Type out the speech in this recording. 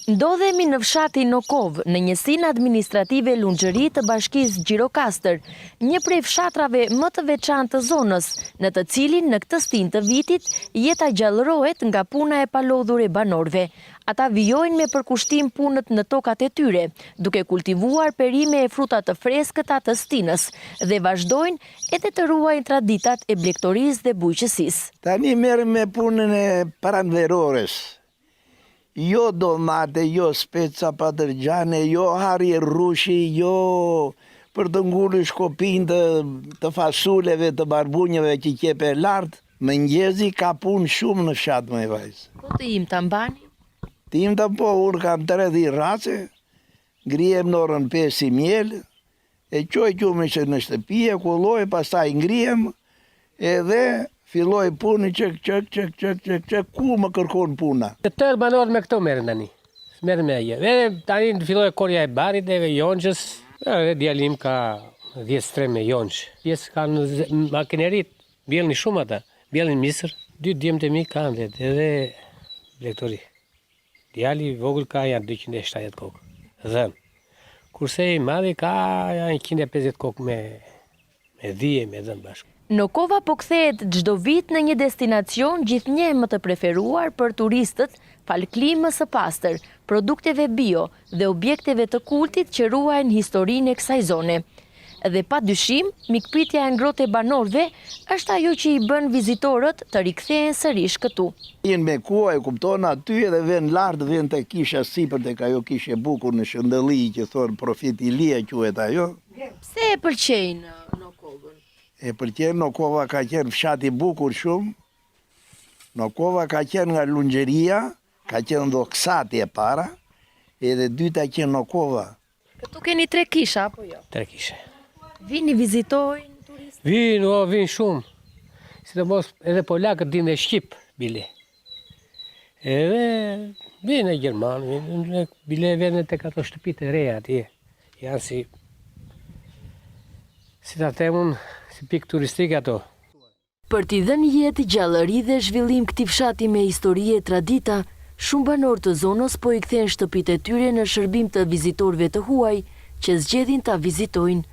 Ndodhemi në fshatin Nokov, në njësinë administrative Lunxhëri të bashkisë Gjirokastër, një prej fshatrave më të veçantë të zonës, në të cilin në këtë stin të vitit jeta gjallërohet nga puna e palodhur e banorëve. Ata vijojnë me përkushtim punët në tokat e tyre, duke kultivuar perime e fruta të freskëta të stinës dhe vazhdojnë edhe të ruajnë traditat e blegtorisë dhe bujqësisë. Tani merrem me punën e pranverores. Jo domate, jo speca patërgjane, jo harje rrushi, jo për të ngulur shkopin të fasuleve, të barbunjeve që qepe lartë. Mëngjezi ka punë shumë në fshat, më e vajzë. Po të im të mbani? Të im të po, unë kam 30 race, ngrijem në orën 5 i mjelë, e qoj qume që në shtëpije, kulloj, pastaj ngrijem, edhe filloj punë, çek, ku më kërkon puna. Të tërë banorë me këto merren tani. Merren me aje. Dhe tani filloi korja e barit dhe jonxhës. Edhe djalim ka 10 strem me jonxh. Pjesë kanë makinerit, bjellin shumë ata. Bjellin misër. 2 djemt e mi kanë edhe blegtori. Djali vogël ka janë 270 kokë. Dhën. Kurse i madhi ka janë 150 kokë me dhije me dhën bashkë. Nokova po kthehet çdo vit në një destinacion gjithnjë më të preferuar për turistët, fal klimës së pastër, produkteve bio dhe objekteve të kultit që ruajnë historinë e kësaj zone. Dhe padyshim, mikpritja e ngrohtë e banorëve është ajo që i bën vizitorët të rikthehen sërish këtu. Jenë me kuaj, kupton aty edhe vjen lart, vjen te kisha sipër tek ajo kishë e bukur në Shëndëlli që thon Profeti Ilia quhet ajo. Pse e pëlqejnë Nokovën? E pëlqen, Nokova ka qenë fshat i bukur shumë. Nokova ka qenë nga Lunxhëria, ka qenë Doksati e para, edhe dyta qenë Nokova. Këtu keni 3 kisha apo jo? 3 kishe. Vini vizitojnë turistë? Vinë shumë. Sidomos edhe polakët dinë e shqip bile. Edhe vinë e gjermanë, bile vjen tek ato shtëpitë e reja atje. Janë si ta themun, si pikë turistike ato. Për t'i dhënë jetë, gjallëri dhe zhvillim këtij fshati me histori e tradita, shumë banorë të zonës po i kthejnë shtëpitë e tyre në shërbim të vizitorëve të huaj që zgjedhin ta vizitojnë